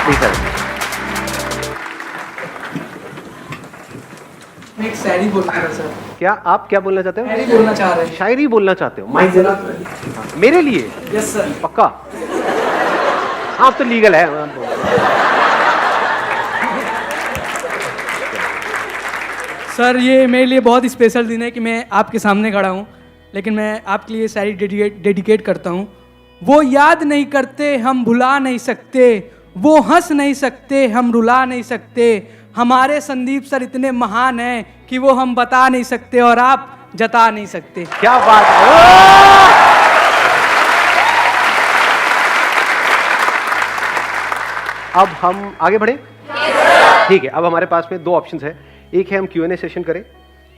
Please sir. मैं एक शायरी बोल रहा था सर। क्या आप क्या बोलना चाहते हो? शायरी बोलना चाह रहे हैं। शायरी बोलना चाहते हो? माइक जरा। मेरे लिए? Yes sir. पक्का? हाँ, अब तो लीगल है। सर ये मेरे लिए बहुत स्पेशल दिन है कि मैं आपके सामने खड़ा हूँ, लेकिन मैं आपके लिए शायरी डेडिकेट करता हूँ। वो याद नहीं करते हम भुला नहीं सकते, वो हंस नहीं सकते हम रुला नहीं सकते, हमारे संदीप सर इतने महान हैं कि वो हम बता नहीं सकते और आप जता नहीं सकते। क्या बात है! अब हम आगे बढ़े? ठीक है, अब हमारे पास में दो ऑप्शंस है। एक है हम Q&A सेशन करें,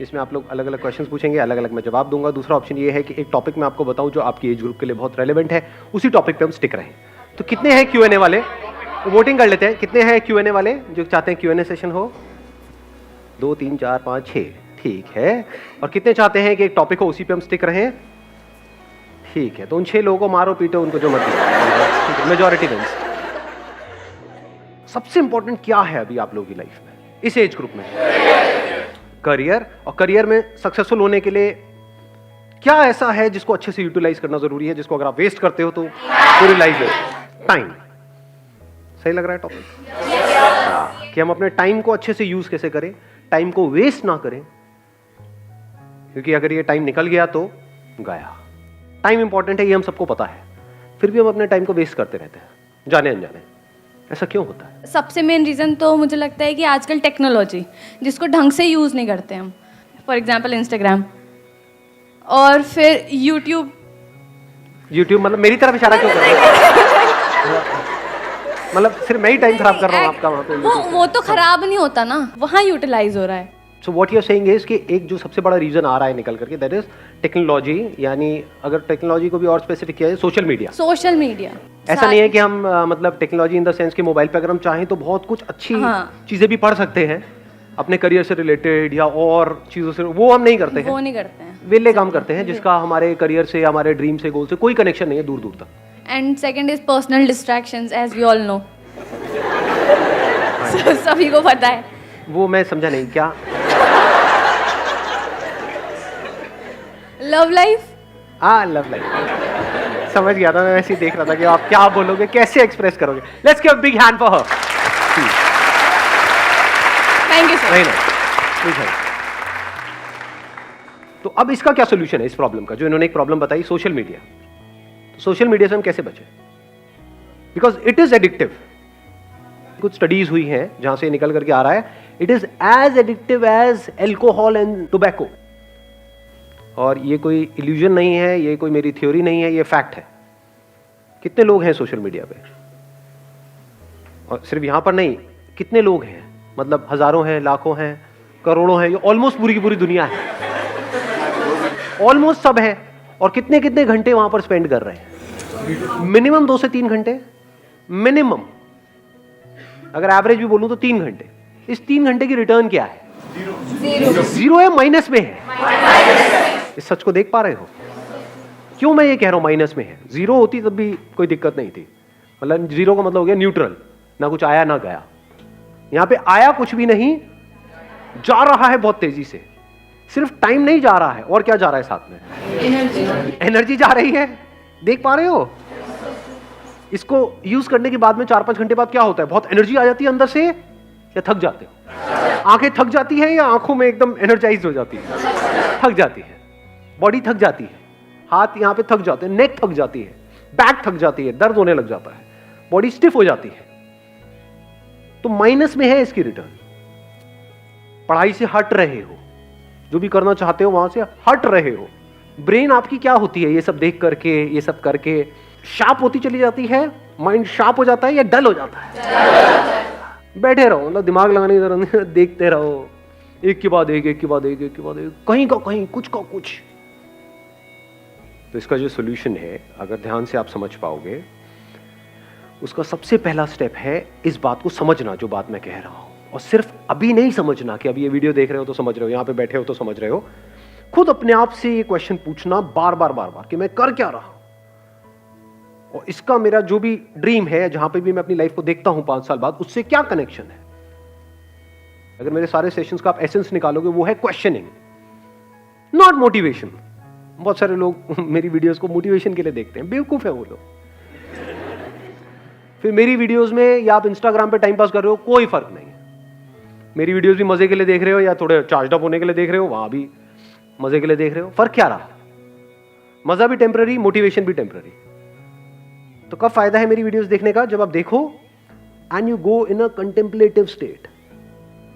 इसमें आप लोग अलग अलग क्वेश्चंस पूछेंगे, अलग अलग मैं जवाब दूंगा। दूसरा ऑप्शन ये है कि एक टॉपिक मैं आपको बताऊं जो आपकी एज ग्रुप के लिए बहुत रेलेवेंट है, उसी टॉपिक पे हम स्टिक रहें। तो कितने हैं Q&A वाले? वोटिंग कर लेते हैं। कितने हैं Q&A वाले जो चाहते हैं Q&A सेशन हो? 2 3 4 5 6। ठीक है। और कितने चाहते हैं कि एक टॉपिक हो उसी पे हम स्टिक रहें? ठीक है, तो उन 6 लोगों को मारो पीटो, उनको जो मर्जी। ठीक है, मेजॉरिटी विंस। सबसे इंपॉर्टेंट क्या है अभी आप लोगों की लाइफ में इस एज ग्रुप में? करियर। और करियर में सक्सेसफुल होने के लिए क्या ऐसा है जिसको अच्छे से यूटिलाइज करना जरूरी है, जिसको अगर आप वेस्ट करते हो तो पूरी लाइफ है? टाइम। सही लग रहा है टॉपिक? कि हम अपने टाइम को अच्छे से यूज कैसे करें, टाइम को वेस्ट ना करें, क्योंकि अगर ये टाइम निकल गया तो गया। टाइम इंपॉर्टेंट है, ये हम सबको पता है, फिर भी हम अपने टाइम को वेस्ट करते रहते हैं जाने अनजाने। ऐसा क्यों होता है? सबसे मेन रीज़न तो मुझे लगता है कि आजकल टेक्नोलॉजी जिसको ढंग से यूज़ नहीं करते हम, फॉर एग्जांपल इंस्टाग्राम और फिर यूट्यूब मतलब मेरी तरफ इशारा क्यों कर रहे हो? मतलब सिर्फ मैं ही टाइम खराब कर रहा हूँ आपका वहाँ पे? वो तो खराब नहीं होता ना, वहाँ यूटिलाइज हो रहा है। So what you are saying is कि एक जो सबसे बड़ा रीजन आ रहा है निकल करके, दैट इज टेक्नोलॉजी। यानी अगर टेक्नोलॉजी को भी और स्पेसिफिक किया जाए, सोशल मीडिया। ऐसा नहीं है कि हम मतलब टेक्नोलॉजी इन द सेंस कि मोबाइल पे अगर हम चाहें तो बहुत कुछ अच्छी चीजें भी पढ़ सकते हैं अपने करियर से रिलेटेड या और चीजों से, वो हम नहीं करते हैं। वो नहीं करते हैं, वेले काम करते हैं जिसका हमारे करियर से, हमारे ड्रीम से, गोल से कोई कनेक्शन नहीं है दूर दूर तक। And second is personal distractions, as we all know. सभी को पता है। वो मैं समझा नहीं क्या? Love life. हाँ, लव लाइफ समझ गया था मैं, वैसे ही देख रहा था कि आप क्या बोलोगे, कैसे एक्सप्रेस करोगे। Let's give a big hand for her. Thank you sir. नहीं। तो अब इसका क्या सोल्यूशन है इस प्रॉब्लम का, जो इन्होंने एक प्रॉब्लम बताई, सोशल मीडिया। तो सोशल मीडिया से हम कैसे बचें? Because it is addictive. कुछ स्टडीज हुई हैं जहां से निकल करके आ रहा है, it is as addictive as alcohol and tobacco. और ये कोई इल्यूजन नहीं है, ये कोई मेरी थ्योरी नहीं है, ये फैक्ट है। कितने लोग हैं सोशल मीडिया पे? और सिर्फ यहां पर नहीं, कितने लोग हैं, मतलब हजारों हैं, लाखों हैं, करोड़ों हैं, ये ऑलमोस्ट पूरी की पूरी दुनिया है, ऑलमोस्ट सब है। और कितने कितने घंटे वहां पर स्पेंड कर रहे हैं? मिनिमम 2 से 3 घंटे मिनिमम। अगर एवरेज भी बोलूं तो 3 घंटे। इस 3 घंटे की रिटर्न क्या है? जीरो है, माइनस में है। इस सच को देख पा रहे हो? क्यों मैं ये कह रहा हूं माइनस में है? जीरो होती तब भी कोई दिक्कत नहीं थी, मतलब जीरो का मतलब हो गया न्यूट्रल, ना कुछ आया ना गया। यहां पे आया कुछ भी नहीं, जा रहा है बहुत तेजी से। सिर्फ टाइम नहीं जा रहा है, और क्या जा रहा है साथ में? एनर्जी जा रही है। देख पा रहे हो? इसको यूज करने के बाद में 4-5 घंटे बाद क्या होता है? बहुत एनर्जी आ जाती है अंदर से, या थक जाते हो? आंखें थक जाती है या आंखों में एकदम एनर्जाइज हो जाती है? थक जाती है, बॉडी थक जाती है, हाथ यहां पे थक जाते हैं, नेक थक जाती है, बैक थक जाती है, दर्द होने लग जाता है, बॉडी स्टिफ हो जाती है। तो माइनस में है इसकी रिटर्न। पढ़ाई से हट रहे हो, जो भी करना चाहते हो वहां से हट रहे हो। ब्रेन आपकी क्या होती है ये सब देख करके, ये सब करके शार्प होती चली जाती है? माइंड शार्प हो जाता है या डल हो जाता है? बैठे रहो, मतलब दिमाग लगाने की जरूरत नहीं, देखते रहो, एक के बाद एक, एक के बाद एक, एक के बाद एक, कहीं का कहीं, कुछ का कुछ। तो इसका जो सोल्यूशन है, अगर ध्यान से आप समझ पाओगे, उसका सबसे पहला स्टेप है इस बात को समझना जो बात मैं कह रहा हूं। और सिर्फ अभी नहीं समझना कि अभी ये वीडियो देख रहे हो तो समझ रहे हो, यहां पे बैठे हो तो समझ रहे हो। खुद अपने आप से ये क्वेश्चन पूछना बार बार कि मैं कर क्या रहा हूं, और इसका मेरा जो भी ड्रीम है, जहां पे भी मैं अपनी लाइफ को देखता हूं 5 साल बाद, उससे क्या कनेक्शन है? अगर मेरे सारे सेशंस का आप एसेंस निकालोगे, वो है क्वेश्चनिंग, नॉट मोटिवेशन। बहुत सारे लोग मेरी वीडियोस को मोटिवेशन के लिए देखते हैं, बेवकूफ है वो लोग। फिर मेरी वीडियोस में या आप इंस्टाग्राम पे टाइम पास कर रहे हो, कोई फर्क नहीं है। मेरी वीडियोस भी मजे के लिए देख रहे हो या थोड़े चार्ज अप होने के लिए देख रहे हो, वहां भी मजे के लिए देख रहे हो, फर्क क्या रहा? मजा भी टेम्पररी, मोटिवेशन भी टेम्पररी। तो कब फायदा है मेरी वीडियोस देखने का? जब आप देखो and you go in a contemplative state.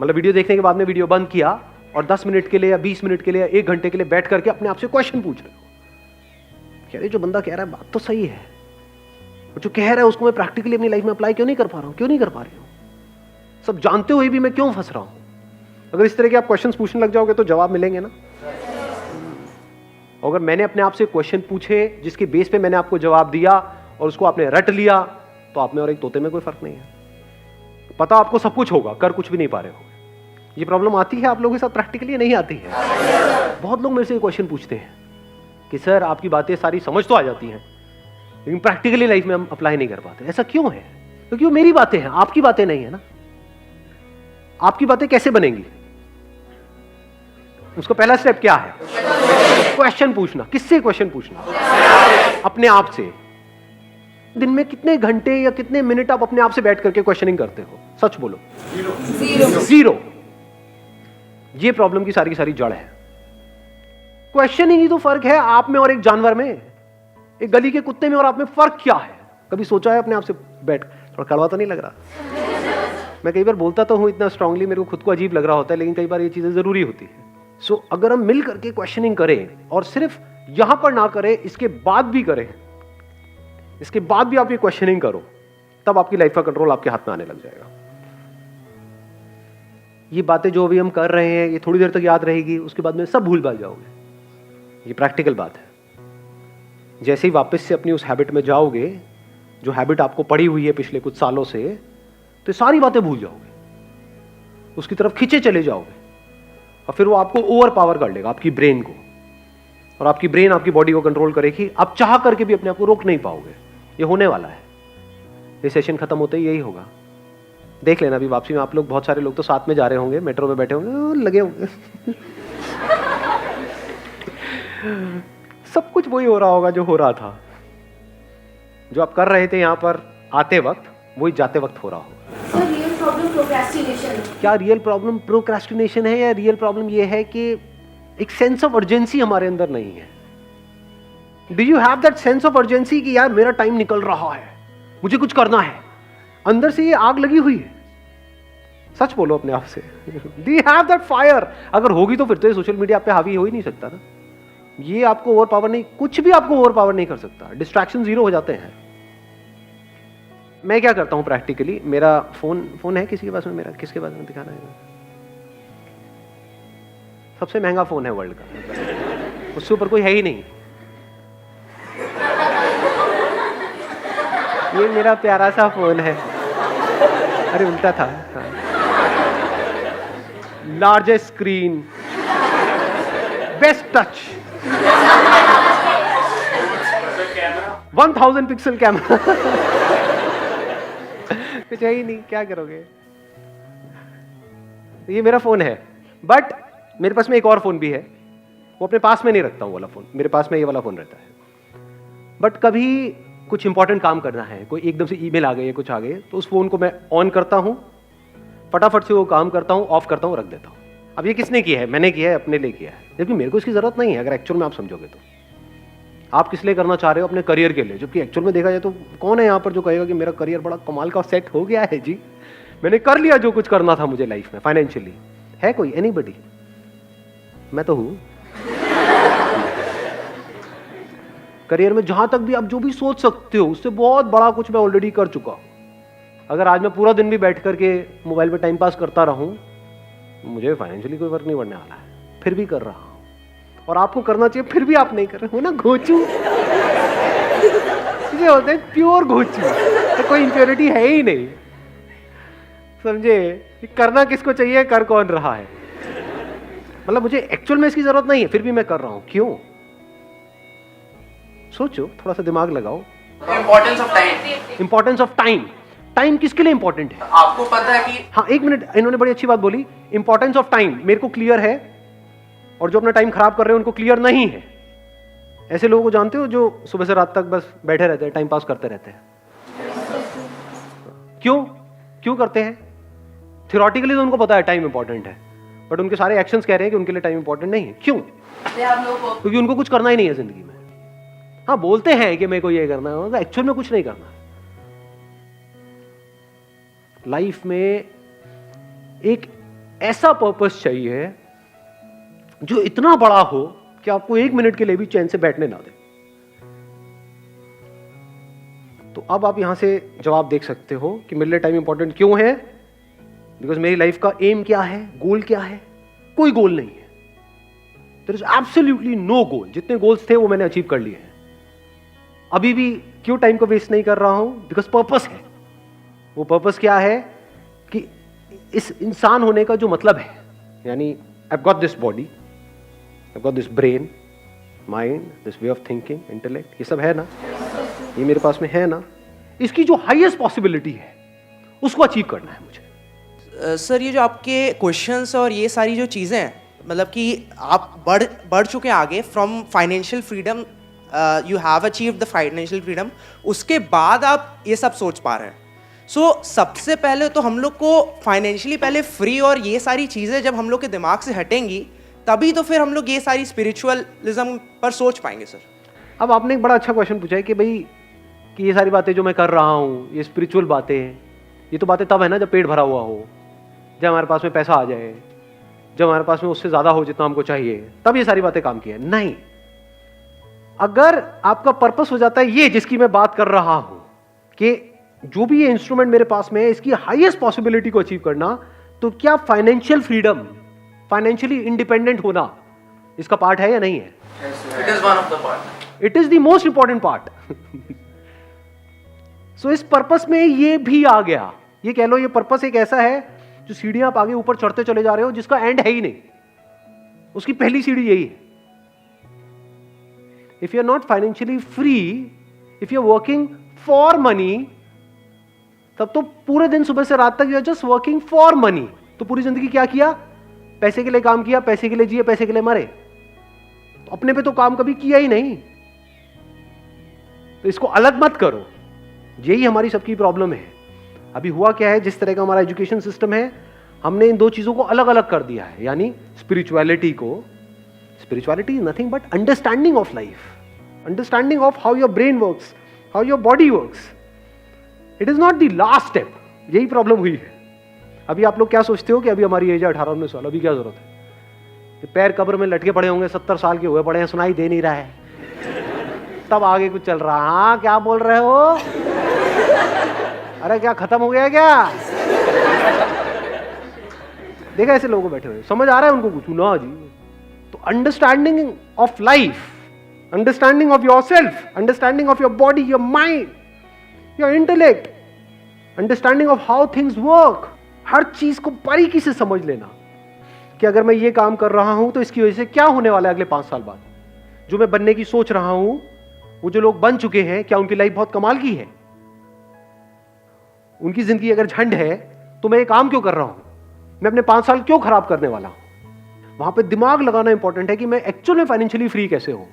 मतलब वीडियो देखने के बाद में वीडियो बंद किया और 10 मिनट के लिए या 20 मिनट के लिए या 1 घंटे के लिए बैठ करके अपने आप से क्वेश्चन पूछ रहे हो, कह रहे जो बंदा कह रहा है बात तो सही है, जो कह रहा है उसको मैं प्रैक्टिकली अपनी लाइफ में अप्लाई क्यों नहीं कर पा रहा हूं, क्यों नहीं कर पा रही हूं? सब जानते हुए भी मैं क्यों फंस रहा हूं? अगर इस तरह के आप क्वेश्चंस पूछने लग जाओगे तो जवाब मिलेंगे ना। अगर मैंने अपने आप से क्वेश्चन पूछे जिसके बेस पे मैंने आपको जवाब दिया और उसको आपने रट लिया, तो आप में और एक तोते में कोई फर्क नहीं है। पता आपको सब कुछ होगा, कर कुछ भी नहीं पा रहे हो। ये प्रॉब्लम आती है आप लोगों के साथ प्रैक्टिकली? नहीं आती है। बहुत लोग मेरे से क्वेश्चन पूछते हैं कि सर आपकी बातें सारी समझ तो आ जाती हैं लेकिन प्रैक्टिकली लाइफ में हम अप्लाई नहीं कर पाते। ऐसा क्यों है? क्योंकि वो मेरी बातें हैं, आपकी बातें नहीं है ना। आपकी बातें कैसे बनेंगी? उसका पहला स्टेप क्या है? क्वेश्चन पूछना। किससे क्वेश्चन पूछना? अपने आप से। दिन में कितने घंटे या कितने मिनट आप अपने आप से बैठ करके क्वेश्चनिंग करते हो? सच बोलो। जीरो। ये प्रॉब्लम की सारी जड़ है। क्वेश्चनिंग ही तो फर्क है आप में और एक जानवर में, एक गली के कुत्ते में और आप में फर्क क्या है? कभी सोचा है अपने आप से बैठ? थोड़ा कड़वा तो नहीं लग रहा? मैं कई बार बोलता तो हूं इतना स्ट्रांगली, मेरे को खुद को अजीब लग रहा होता है, लेकिन कई बार ये चीजें जरूरी होती है। सो अगर हम मिल करके क्वेश्चनिंग करें और सिर्फ यहां पर ना करें, इसके बाद भी करें, इसके बाद भी आप ये क्वेश्चनिंग करो, तब आपकी लाइफ का कंट्रोल आपके हाथ में आने लग जाएगा। ये बातें जो अभी हम कर रहे हैं ये थोड़ी देर तक याद रहेगी, उसके बाद में सब भूल भाल जाओगे। ये प्रैक्टिकल बात है। जैसे ही वापस से अपनी उस हैबिट में जाओगे, जो हैबिट आपको पड़ी हुई है पिछले कुछ सालों से, तो सारी बातें भूल जाओगे, उसकी तरफ खींचे चले जाओगे और फिर वो आपको ओवर पावर कर लेगा, आपकी ब्रेन को, और आपकी ब्रेन आपकी बॉडी को कंट्रोल करेगी। आप चाह करके भी अपने आप को रोक नहीं पाओगे। ये होने वाला है। ये सेशन खत्म होते ही यही होगा। देख लेना अभी वापसी में आप लोग, बहुत सारे लोग तो साथ में जा रहे होंगे, मेट्रो में बैठे होंगे, लगे होंगे सब कुछ वही हो रहा होगा जो हो रहा था, जो आप कर रहे थे यहां पर आते वक्त, वही जाते वक्त हो रहा होगा। Real problem procrastination. क्या रियल प्रॉब्लम प्रोक्रेस्टिनेशन है, या रियल प्रॉब्लम ये है कि एक सेंस ऑफ अर्जेंसी हमारे अंदर नहीं है? Do you have that sense of urgency कि यार मेरा टाइम निकल रहा है, मुझे कुछ करना है? अंदर से ये आग लगी हुई है। सच बोलो अपने आप से। Do you have that fire? अगर होगी तो फिर तो ये सोशल मीडिया पे हावी हो ही नहीं सकता ना। ये आपको ओवर पावर नहीं, कुछ भी आपको ओवर पावर नहीं कर सकता। डिस्ट्रैक्शन जीरो हो जाते हैं। मैं क्या करता हूं प्रैक्टिकली, मेरा फोन है किसी के पास में? मेरा किसके पास में दिखाना है? सबसे महंगा फोन है वर्ल्ड का, उससे ऊपर कोई है ही नहीं। ये मेरा प्यारा सा फोन है। अरे उल्टा था। Largest screen, best touch, 1000 pixel camera. कुछ है ही नहीं, क्या करोगे? ये मेरा फोन है, बट मेरे पास में एक और फोन भी है। वो अपने पास में नहीं रखता हूं वाला फोन, मेरे पास में ये वाला फोन रहता है। बट कभी कुछ इंपॉर्टेंट काम करना है, कोई एकदम से ईमेल आ गई है, कुछ आ गई, तो उस फोन को मैं ऑन करता हूं, फटाफट से वो काम करता हूं, ऑफ करता हूं, रख देता हूं। अब ये किसने किया है? मैंने किया है, अपने लिए किया है, जबकि मेरे को इसकी जरूरत नहीं है। अगर एक्चुअल में आप समझोगे तो आप किस लिए करना चाह रहे हो? अपने करियर के लिए। जबकि एक्चुअल में देखा जाए तो कौन है यहाँ पर जो कहेगा कि मेरा करियर बड़ा कमाल का सेट हो गया है जी, मैंने कर लिया जो कुछ करना था मुझे लाइफ में फाइनेंशियली? है कोई? एनीबडी? मैं तो हूं। करियर में जहां तक भी आप जो भी सोच सकते हो उससे बहुत बड़ा कुछ मैं ऑलरेडी कर चुका हूं। अगर आज मैं पूरा दिन भी बैठ करके मोबाइल पे टाइम पास करता रहूं, मुझे फाइनेंशियली कोई फर्क नहीं पड़ने वाला है, फिर भी कर रहा हूं। और आपको करना चाहिए, फिर भी आप नहीं कर रहे हो ना। घोचू ये होते हैं प्योर घोचू, तो कोई इंप्योरिटी है ही नहीं। समझे? करना किसको चाहिए, कर कौन रहा है? मतलब मुझे एक्चुअल में इसकी जरूरत नहीं है, फिर भी मैं कर रहा हूं। क्यों? सोचो, थोड़ा सा दिमाग लगाओ। Importance of time. Importance of time. Time किसके लिए इंपॉर्टेंट है? आपको पता है कि हाँ, एक मिनट, इन्होंने बड़ी अच्छी बात बोली। इंपॉर्टेंस ऑफ टाइम मेरे को क्लियर है, और जो अपना टाइम खराब कर रहे हैं उनको क्लियर नहीं है। ऐसे लोगों को जानते हो जो सुबह से रात तक बस बैठे रहते हैं, टाइम पास करते रहते हैं। क्यों क्यों करते हैं? थियोरेटिकली तो उनको पता है टाइम इंपॉर्टेंट है, बट उनके सारे एक्शंस कह रहे हैं कि उनके लिए टाइम इंपॉर्टेंट नहीं है। क्यों? क्योंकि उनको कुछ करना ही नहीं है जिंदगी में। हाँ, बोलते हैं कि मेरे को ये करना है, एक्चुअल में कुछ नहीं करना। लाइफ में एक ऐसा पर्पस चाहिए जो इतना बड़ा हो कि आपको 1 मिनट के लिए भी चैन से बैठने ना दे। तो अब आप यहां से जवाब देख सकते हो कि मेरे लिए टाइम इंपॉर्टेंट क्यों है। बिकॉज मेरी लाइफ का एम क्या है, गोल क्या है? कोई गोल नहीं है। देयर इज एब्सोल्युटली नो गोल। जितने गोल्स थे वो मैंने अचीव कर लिए हैं। अभी भी क्यों टाइम को वेस्ट नहीं कर रहा हूं? बिकॉज पर्पस है। वो पर्पस क्या है कि इस इंसान होने का जो मतलब है, यानी I got this body, I got this brain, mind, this way of thinking, intellect, ये सब है ना, ये मेरे पास में है ना, इसकी जो हाईएस्ट पॉसिबिलिटी है उसको अचीव करना है मुझे। सर, ये जो आपके क्वेश्चंस और ये सारी जो चीज़ें हैं, मतलब कि आप बढ़ चुके हैं आगे from financial freedom, you have achieved the financial freedom, उसके बाद आप ये सब सोच पा रहे हैं। सबसे पहले तो हम लोग को फाइनेंशियली पहले फ्री और ये सारी चीज़ें जब हम लोग के दिमाग से हटेंगी, तभी तो फिर हम लोग ये सारी स्पिरिचुअलिज्म पर सोच पाएंगे। सर, अब आपने एक बड़ा अच्छा क्वेश्चन पूछा है कि भाई कि ये सारी बातें जो मैं कर रहा हूँ, ये स्पिरिचुअल बातें हैं, ये तो बातें तब है ना जब पेट भरा हुआ हो, जब हमारे पास में पैसा आ जाए, जब हमारे पास में उससे ज्यादा हो जितना हमको चाहिए, तब ये सारी बातें काम की है। नहीं, अगर आपका पर्पस हो जाता है ये जिसकी मैं बात कर रहा हूं कि जो भी ये इंस्ट्रूमेंट मेरे पास में है इसकी हाईएस्ट पॉसिबिलिटी को अचीव करना, तो क्या फाइनेंशियल फ्रीडम, फाइनेंशियली इंडिपेंडेंट होना इसका पार्ट है या नहीं है? It is one of the part. It is the most important part. So इस पर्पस में ये भी आ गया। ये कह लो, ये पर्पस एक ऐसा है जो सीढ़ियां आप आगे ऊपर चढ़ते चले जा रहे हो जिसका एंड है ही नहीं, उसकी पहली सीढ़ी यही है। If you are not financially free, if you are working for money, तब तो पूरे दिन सुबह से रात तक you are just working for money. तो पूरी जिंदगी क्या किया? पैसे के लिए काम किया, पैसे के लिए जिए, पैसे के लिए मरे। तो अपने पे तो काम कभी किया ही नहीं। तो इसको अलग मत करो। यही हमारी सबकी प्रॉब्लम है। अभी हुआ क्या है, जिस तरह का हमारा एजुकेशन सिस्टम है, हमने इन दो चीजों को अलग अलग कर दिया है। यानी spirituality is nothing but understanding of life, understanding of how your brain works, how your body works. It is not the last step. यही प्रॉब्लम हुई है। अभी आप लोग क्या सोचते हो कि अभी हमारी एज है 18-19 साल, अभी क्या जरूरत है? ये पैर कब्र में लटके पड़े होंगे, 70 साल के हुए पड़े हैं, सुनाई दे नहीं रहा है, तब आगे कुछ चल रहा। हाँ, क्या बोल रहे हो? अरे क्या खत्म हो गया क्या? देखा ऐसे लोगों बैठे हुए, समझ आ रहा है उनको कुछ ना जी? तो understanding of life, understanding of yourself, understanding of your body, your mind, your intellect, understanding of how things work, हर चीज को बारीकी से समझ लेना कि अगर मैं ये काम कर रहा हूं तो इसकी वजह से क्या होने वाला है अगले 5 साल बाद। जो मैं बनने की सोच रहा हूं, वो जो लोग बन चुके हैं, क्या उनकी लाइफ बहुत कमाल की है? उनकी जिंदगी अगर झंड है तो मैं ये काम क्यों कर रहा हूं? मैं अपने 5 साल क्यों खराब करने वाला हूं? वहां पे दिमाग लगाना इंपॉर्टेंट है कि मैं एक्चुअल में फाइनेंशियली फ्री कैसे हूं।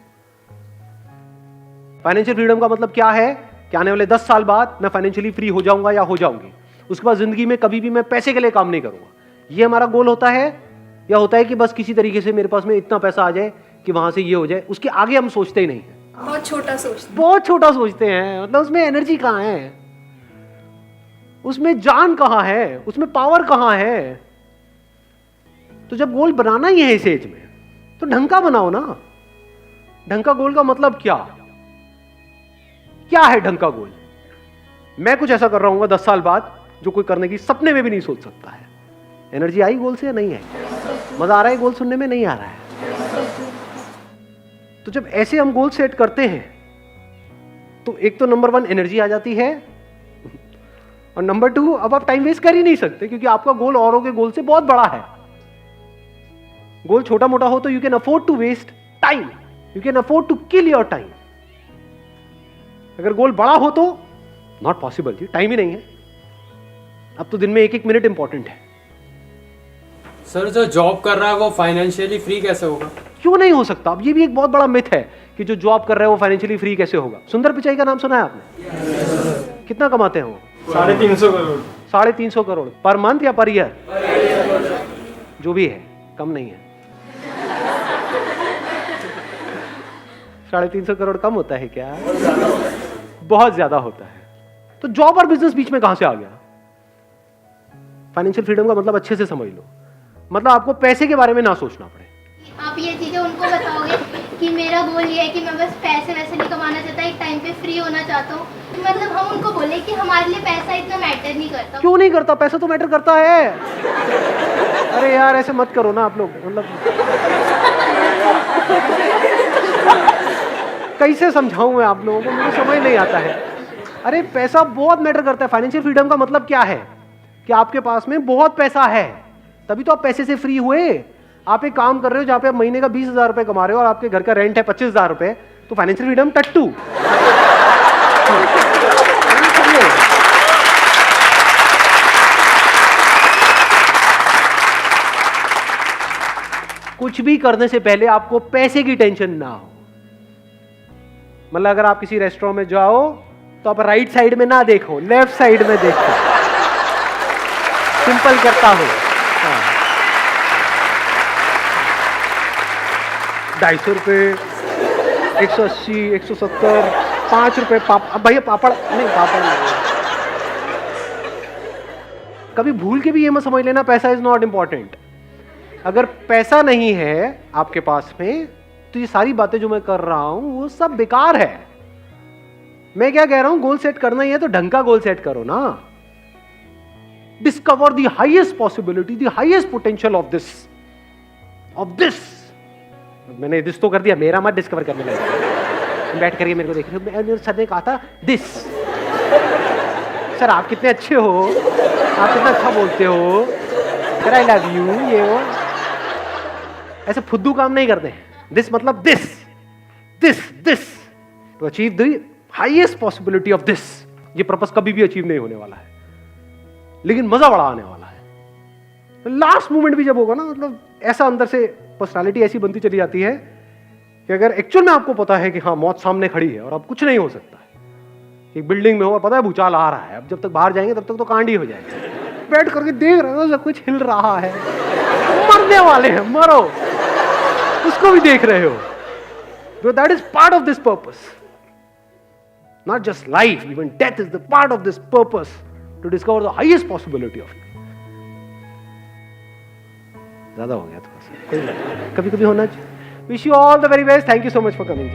फाइनेंशियल फ्रीडम का मतलब क्या है कि आने वाले 10 साल बाद मैं फाइनेंशियली फ्री हो जाऊंगा या हो जाऊंगी। उसके बाद जिंदगी में कभी भी मैं पैसे के लिए काम नहीं करूंगा। ये हमारा गोल होता है, या होता है कि बस किसी तरीके से मेरे पास में इतना पैसा आ जाए कि वहां से ये हो जाए। उसके आगे हम सोचते ही नहीं है, बहुत छोटा सोचते बहुत छोटा सोचते हैं। मतलब उसमें एनर्जी कहां है, उसमें जान कहां है, उसमें पावर कहां है? तो जब गोल बनाना ही है इस एज में, तो ढंग का बनाओ ना। ढंग का गोल का मतलब क्या है ढंग का गोल? मैं कुछ ऐसा कर रहा हूं 10 साल बाद जो कोई करने की सपने में भी नहीं सोच सकता है। एनर्जी आई गोल से या नहीं है? मजा आ रहा है गोल सुनने में? नहीं आ रहा है। तो जब ऐसे हम गोल सेट करते हैं तो एक तो नंबर 1 एनर्जी आ जाती है, और नंबर 2 अब आप टाइम वेस्ट कर ही नहीं सकते क्योंकि आपका गोल औरों के गोल से बहुत बड़ा है। गोल छोटा मोटा हो तो you can afford to waste time, you can afford to kill your time. अगर गोल बड़ा हो तो नॉट पॉसिबल जी, टाइम ही नहीं है। अब तो दिन में 1-1 मिनट इंपॉर्टेंट है। सर जो जॉब कर रहा है वो फाइनेंशियली फ्री कैसे होगा? क्यों नहीं हो सकता? अब ये भी एक बहुत बड़ा मिथ है कि जो जॉब कर रहा है वो फाइनेंशियली फ्री कैसे होगा। सुंदर पिचाई का नाम सुना है आपने? कितना कमाते हैं वो? 350 करोड़। 350 करोड़ पर मंथ या पर ईयर? जो भी है, कम नहीं है। 350 करोड़ कम होता है क्या? बहुत ज्यादा होता है। तो जॉब और बिजनेस बीच में कहां से आ गया? फाइनेंशियल फ्रीडम का मतलब अच्छे से समझ लो, मतलब आपको पैसे के बारे में ना सोचना पड़े। आप ये चीज़ें उनको बताओगे कि मेरा गोल ये है कि मैं बस पैसे वैसे नहीं कमाना चाहता, एक टाइम पे फ्री होना चाहता हूँ। मतलब हम उनको बोले कि हमारे लिए पैसा इतना मैटर नहीं करता। क्यों नहीं करता? पैसा तो मैटर करता है। अरे यार ऐसे मत करो ना आप लोग, मतलब कैसे समझाऊं मैं आप लोगों को, मुझे समझ नहीं आता है। अरे पैसा बहुत मैटर करता है। फाइनेंशियल फ्रीडम का मतलब क्या है? कि आपके पास में बहुत पैसा है, तभी तो आप पैसे से फ्री हुए। आप एक काम कर रहे हो जहां पे आप महीने का 20,000 रुपए कमा रहे हो और आपके घर का रेंट है 25,000 रुपए, तो फाइनेंशियल फ्रीडम टट्टू। कुछ भी करने से पहले आपको पैसे की टेंशन ना हो। मतलब अगर आप किसी रेस्टोरेंट में जाओ तो आप राइट साइड में ना देखो, लेफ्ट साइड में देखो। सिंपल करता हूं। 250 रुपये, 180, 170, 5 रुपए अब भैया पापड़ नहीं, पापड़ नहीं। कभी भूल के भी ये मत समझ लेना पैसा इज नॉट इंपॉर्टेंट। अगर पैसा नहीं है आपके पास में तो ये सारी बातें जो मैं कर रहा हूं वो सब बेकार है। मैं क्या कह रहा हूं, गोल सेट करना ही है तो ढंग का गोल सेट करो ना। Discover the highest possibility, the highest potential of this. मैंने दिस तो कर दिया, मेरा मत डिस्कवर करने लगा। बैठ करके मेरे को देख रहे हो, सर ने कहा था दिस। सर आप कितने अच्छे हो, आप कितना अच्छा बोलते हो, सर आई लव यू, ये वो ऐसे फुद्दू काम नहीं करते। दिस मतलब this to achieve the highest possibility of this. ये पर्पस कभी भी अचीव नहीं होने वाला है, लेकिन मजा बड़ा आने वाला है। लास्ट मोमेंट भी जब होगा ना, मतलब ऐसा अंदर से पर्सनालिटी ऐसी बनती चली जाती है कि अगर एक्चुअल में आपको पता है कि हाँ मौत सामने खड़ी है और अब कुछ नहीं हो सकता है। एक बिल्डिंग में हो और पता है भूचाल आ रहा है, अब जब तक बाहर जाएंगे तब तक तो कांड ही हो जाएगा। बैठ करके देख रहे हो सब कुछ हिल रहा है, मरने वाले हैं, मरो, उसको भी देख रहे हो। That is part of this purpose. Not just life, even death is the part of this purpose to discover the highest possibility of. ज्यादा हो गया थोड़ा सा, कभी कभी होना चाहिए। Wish you all the very best. Thank you so much for coming.